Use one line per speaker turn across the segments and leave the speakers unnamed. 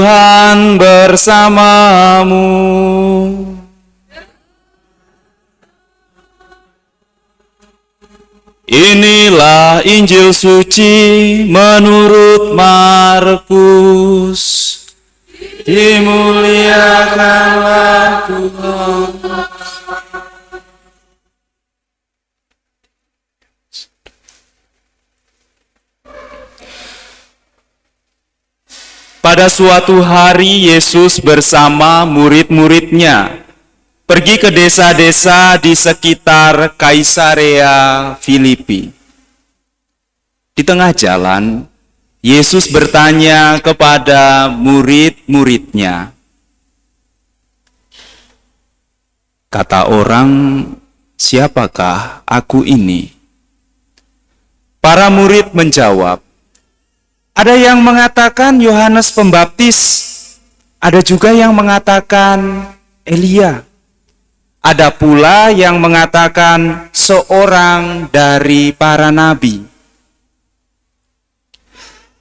Tuhan bersamamu. Inilah Injil suci menurut Markus. Dimuliakanlah Tuhan. Pada suatu hari Yesus bersama murid-muridnya pergi ke desa-desa di sekitar Kaisarea Filipi. Di tengah jalan, Yesus bertanya kepada murid-muridnya, "Kata orang, siapakah aku ini?" Para murid menjawab, "Ada yang mengatakan Yohanes Pembaptis, ada juga yang mengatakan Elia. Ada pula yang mengatakan seorang dari para nabi."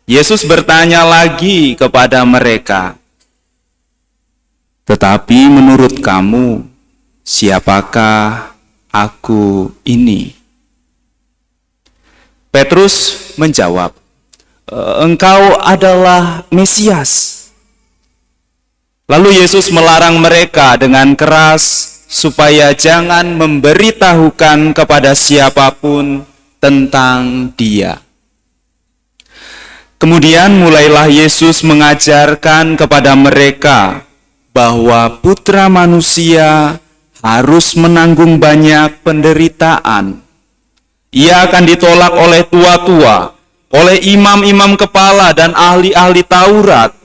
Yesus bertanya lagi kepada mereka, "Tetapi menurut kamu, siapakah aku ini?" Petrus menjawab, "Engkau adalah Mesias." Lalu Yesus melarang mereka dengan keras supaya jangan memberitahukan kepada siapapun tentang Dia. Kemudian mulailah Yesus mengajarkan kepada mereka bahwa Putra Manusia harus menanggung banyak penderitaan. Ia akan ditolak oleh tua-tua, oleh imam-imam kepala dan ahli-ahli Taurat,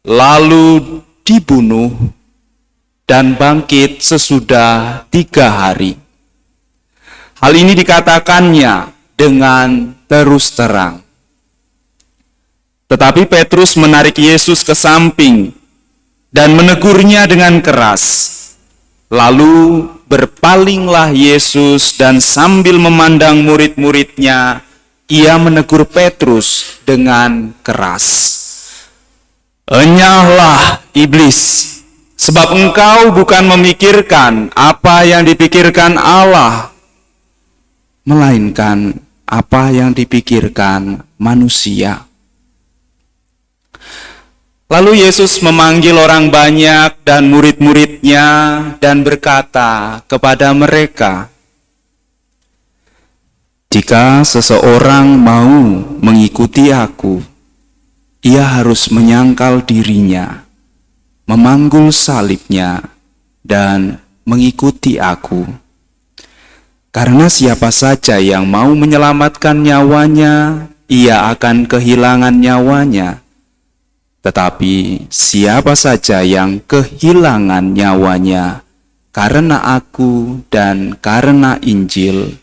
lalu dibunuh dan bangkit sesudah 3 hari. Hal ini dikatakannya dengan terus terang. Tetapi Petrus menarik Yesus ke samping dan menegurnya dengan keras. Lalu berpalinglah Yesus dan sambil memandang murid-muridnya, Ia menegur Petrus dengan keras. "Enyahlah iblis, sebab engkau bukan memikirkan apa yang dipikirkan Allah, melainkan apa yang dipikirkan manusia." Lalu Yesus memanggil orang banyak dan murid-muridnya dan berkata kepada mereka, "Jika seseorang mau mengikuti aku, ia harus menyangkal dirinya, memanggul salibnya, dan mengikuti aku. Karena siapa saja yang mau menyelamatkan nyawanya, ia akan kehilangan nyawanya. Tetapi siapa saja yang kehilangan nyawanya karena aku dan karena Injil,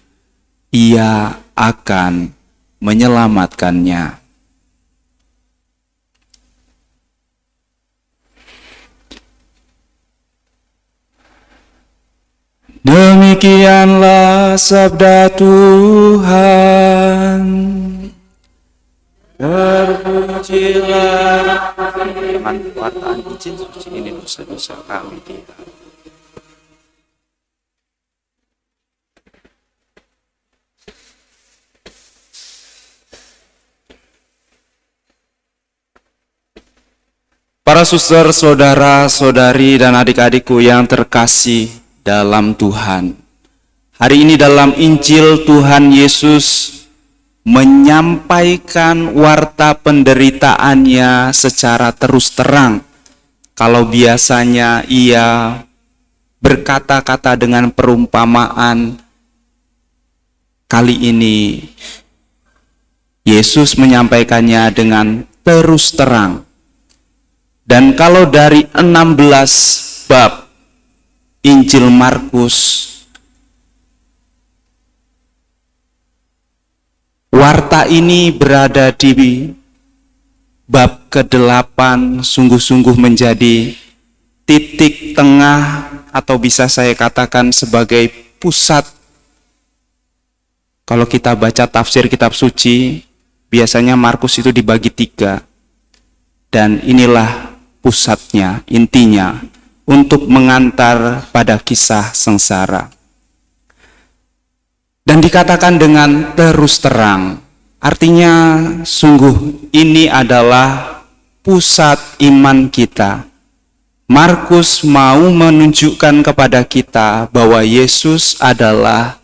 ia akan menyelamatkannya." Demikianlah sabda Tuhan. Terpujilah dengan kekuatan Injil suci ini dosa-dosa kami Dia. Para suster, saudara, saudari, dan adik-adikku yang terkasih dalam Tuhan, hari ini dalam Injil Tuhan Yesus menyampaikan warta penderitaannya secara terus terang. Kalau biasanya Ia berkata-kata dengan perumpamaan, kali ini Yesus menyampaikannya dengan terus terang. Dan kalau dari 16 bab Injil Markus, warta ini berada di bab ke-8, sungguh-sungguh menjadi titik tengah, atau bisa saya katakan sebagai pusat. Kalau kita baca tafsir kitab suci, biasanya Markus itu dibagi 3. Dan inilah pusatnya, intinya, untuk mengantar pada kisah sengsara. Dan dikatakan dengan terus terang, artinya sungguh ini adalah pusat iman kita. Markus mau menunjukkan kepada kita bahwa Yesus adalah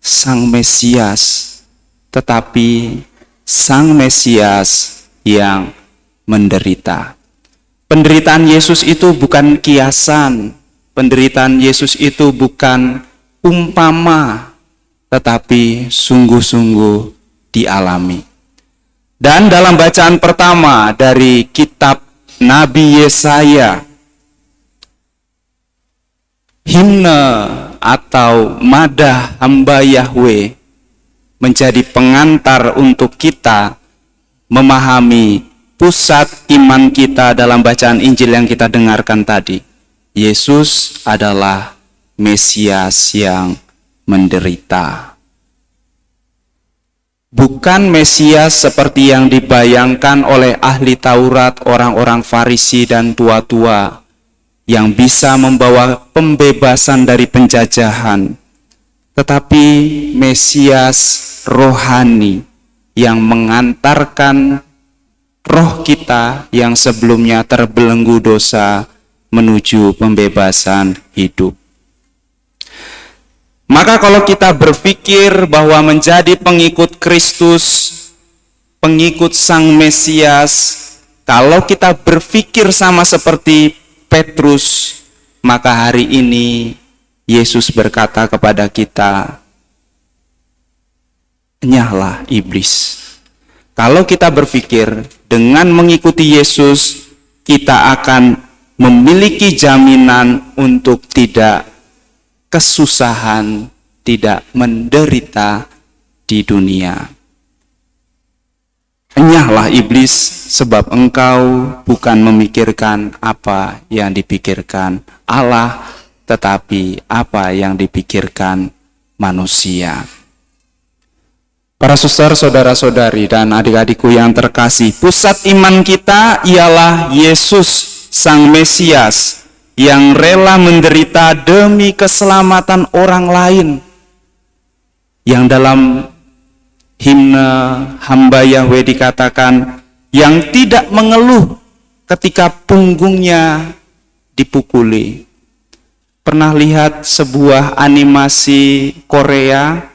Sang Mesias, tetapi Sang Mesias yang menderita. Penderitaan Yesus itu bukan kiasan, penderitaan Yesus itu bukan umpama, tetapi sungguh-sungguh dialami. Dan dalam bacaan pertama dari kitab Nabi Yesaya, himne atau madah hamba Yahweh menjadi pengantar untuk kita memahami pusat iman kita dalam bacaan Injil yang kita dengarkan tadi. Yesus adalah Mesias yang menderita. Bukan Mesias seperti yang dibayangkan oleh ahli Taurat, orang-orang Farisi dan tua-tua yang bisa membawa pembebasan dari penjajahan, tetapi Mesias rohani yang mengantarkan roh kita yang sebelumnya terbelenggu dosa menuju pembebasan hidup. Maka kalau kita berpikir bahwa menjadi pengikut Kristus, pengikut Sang Mesias, kalau kita berpikir sama seperti Petrus, maka hari ini Yesus berkata kepada kita, "Enyahlah iblis." Kalau kita berpikir dengan mengikuti Yesus, kita akan memiliki jaminan untuk tidak kesusahan, tidak menderita di dunia. Enyahlah iblis, sebab engkau bukan memikirkan apa yang dipikirkan Allah, tetapi apa yang dipikirkan manusia. Para suster, saudara-saudari, dan adik-adikku yang terkasih, pusat iman kita ialah Yesus, Sang Mesias, yang rela menderita demi keselamatan orang lain. Yang dalam himne hamba Yahweh dikatakan, yang tidak mengeluh ketika punggungnya dipukuli. Pernah lihat sebuah animasi Korea?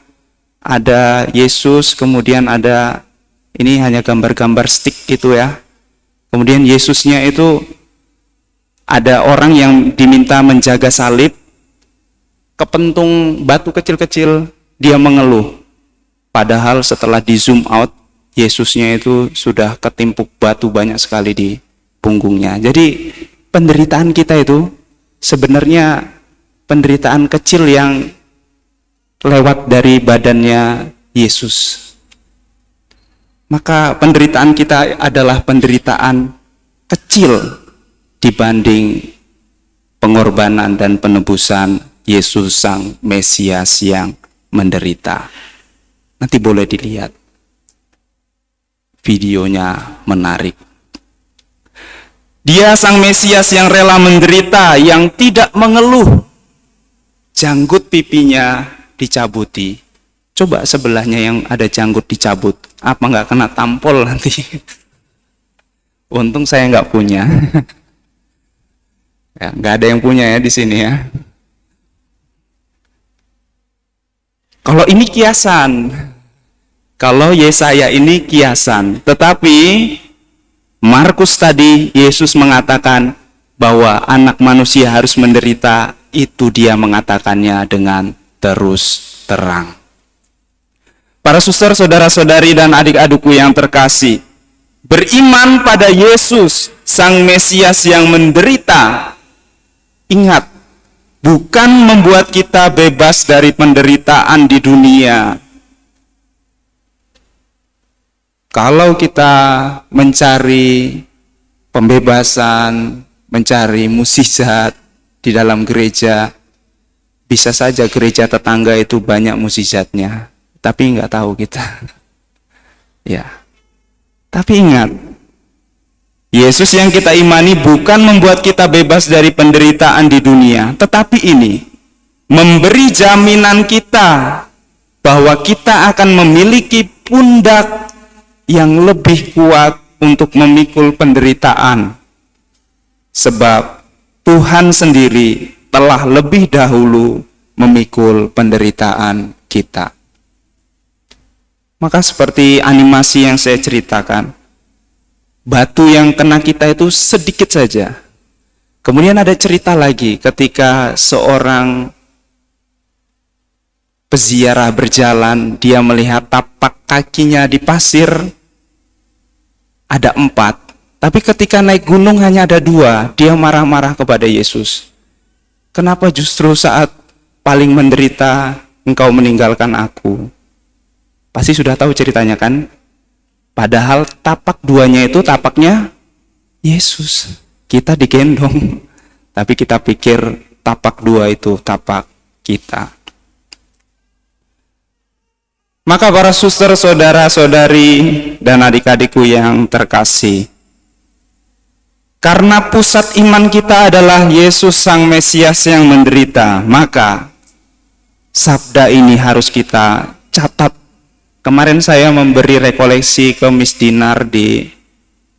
Ada Yesus, kemudian ada, ini hanya gambar-gambar stick gitu ya. Kemudian Yesusnya itu ada orang yang diminta menjaga salib, kepentung batu kecil-kecil, dia mengeluh. Padahal setelah di zoom out, Yesusnya itu sudah ketimpuk batu banyak sekali di punggungnya. Jadi penderitaan kita itu sebenarnya penderitaan kecil yang lewat dari badannya Yesus. Maka penderitaan kita adalah penderitaan kecil dibanding pengorbanan dan penebusan Yesus Sang Mesias yang menderita. Nanti boleh dilihat videonya, menarik. Dia Sang Mesias yang rela menderita, yang tidak mengeluh. Janggut pipinya dicabuti. Coba sebelahnya yang ada janggut dicabut, apa nggak kena tampol nanti? Untung saya nggak punya. Ya, nggak ada yang punya ya di sini ya. Kalau ini kiasan, kalau Yesaya ini kiasan, tetapi Markus tadi Yesus mengatakan bahwa anak manusia harus menderita, itu dia mengatakannya dengan terus terang. Para suster, saudara-saudari, dan adik-adikku yang terkasih, beriman pada Yesus, Sang Mesias yang menderita, ingat, bukan membuat kita bebas dari penderitaan di dunia. Kalau kita mencari pembebasan, mencari mukjizat di dalam gereja, bisa saja gereja tetangga itu banyak mukjizatnya, tapi nggak tahu kita. Ya, tapi ingat, Yesus yang kita imani bukan membuat kita bebas dari penderitaan di dunia, tetapi ini memberi jaminan kita bahwa kita akan memiliki pundak yang lebih kuat untuk memikul penderitaan. Sebab Tuhan sendiri telah lebih dahulu memikul penderitaan kita. Maka seperti animasi yang saya ceritakan, batu yang kena kita itu sedikit saja. Kemudian ada cerita lagi ketika seorang peziarah berjalan, dia melihat tapak kakinya di pasir ada 4, tapi ketika naik gunung hanya ada 2. Dia marah-marah kepada Yesus. Kenapa justru saat paling menderita engkau meninggalkan aku? Pasti sudah tahu ceritanya kan? Padahal tapak 2-nya itu tapaknya Yesus. Kita digendong, tapi kita pikir tapak 2 itu tapak kita. Maka para suster, saudara-saudari, dan adik-adikku yang terkasih, karena pusat iman kita adalah Yesus Sang Mesias yang menderita, maka sabda ini harus kita catat. Kemarin saya memberi rekoleksi ke Miss Dinar di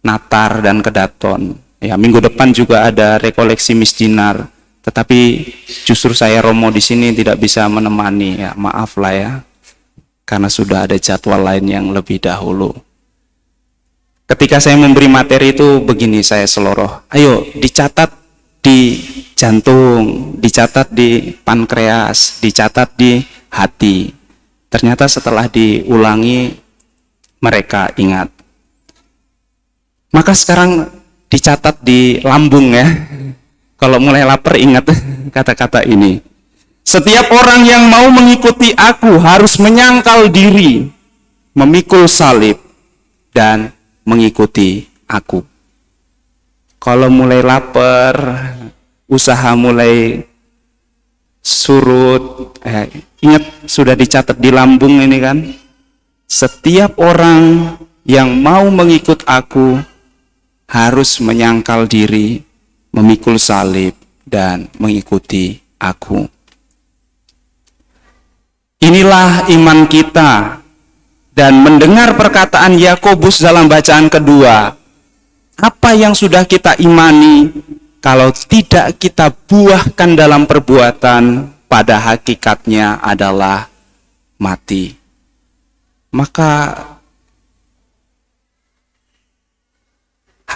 Natar dan Kedaton. Ya, minggu depan juga ada rekoleksi Miss Dinar. Tetapi justru saya Romo di sini tidak bisa menemani. Ya, maaf lah ya. Karena sudah ada jadwal lain yang lebih dahulu. Ketika saya memberi materi itu begini saya seloroh. Ayo dicatat di jantung, dicatat di pankreas, dicatat di hati. Ternyata setelah diulangi mereka ingat. Maka sekarang dicatat di lambung ya. Kalau mulai lapar ingat kata-kata ini. Setiap orang yang mau mengikuti aku harus menyangkal diri, memikul salib, dan mengikuti aku. Kalau mulai lapar, usaha mulai surut, ingat sudah dicatat di lambung ini kan. Setiap orang yang mau mengikut aku harus menyangkal diri, memikul salib, dan mengikuti aku. Inilah iman kita. Dan mendengar perkataan Yakobus dalam bacaan kedua, apa yang sudah kita imani, kalau tidak kita buahkan dalam perbuatan, pada hakikatnya adalah mati. Maka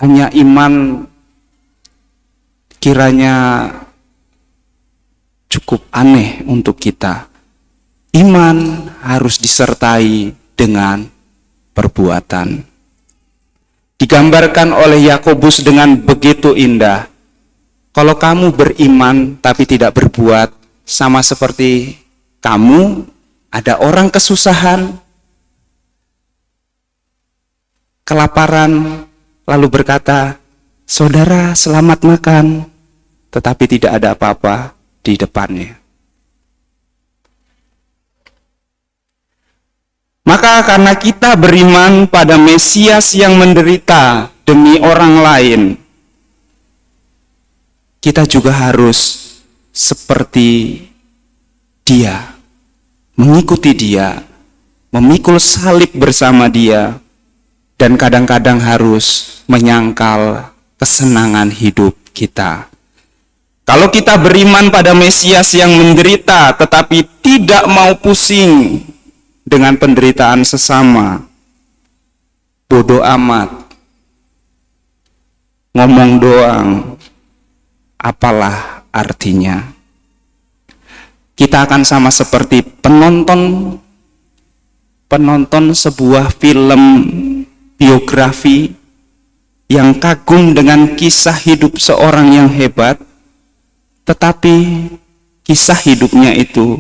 hanya iman kiranya cukup aneh untuk kita. Iman harus disertai dengan perbuatan. Digambarkan oleh Yakobus dengan begitu indah. Kalau kamu beriman tapi tidak berbuat, sama seperti kamu ada orang kesusahan, kelaparan, lalu berkata, saudara selamat makan, tetapi tidak ada apa-apa di depannya. Maka karena kita beriman pada Mesias yang menderita demi orang lain, kita juga harus seperti dia, mengikuti dia, memikul salib bersama dia, dan kadang-kadang harus menyangkal kesenangan hidup kita. Kalau kita beriman pada Mesias yang menderita tetapi tidak mau pusing dengan penderitaan sesama, bodoh amat, ngomong doang, apalah artinya? Kita akan sama seperti penonton sebuah film biografi yang kagum dengan kisah hidup seorang yang hebat, tetapi kisah hidupnya itu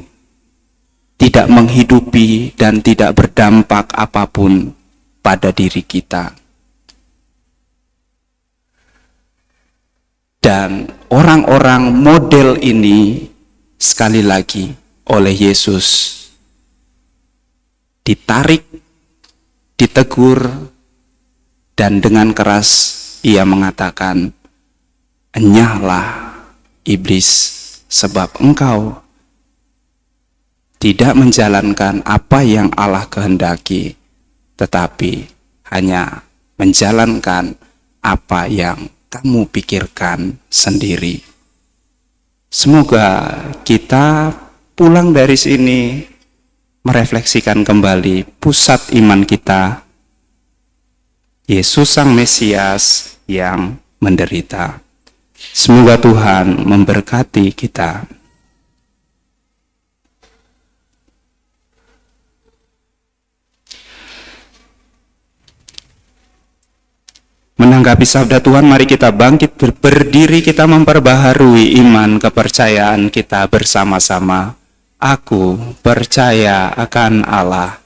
tidak menghidupi dan tidak berdampak apapun pada diri kita. Dan orang-orang model ini sekali lagi oleh Yesus ditarik, ditegur, dan dengan keras ia mengatakan, "Enyahlah iblis, sebab engkau tidak menjalankan apa yang Allah kehendaki, tetapi hanya menjalankan apa yang kamu pikirkan sendiri." Semoga kita pulang dari sini merefleksikan kembali pusat iman kita, Yesus Sang Mesias yang menderita. Semoga Tuhan memberkati kita. Menanggapi sabda Tuhan, mari kita bangkit berdiri, kita memperbaharui iman kepercayaan kita bersama-sama. Aku percaya akan Allah,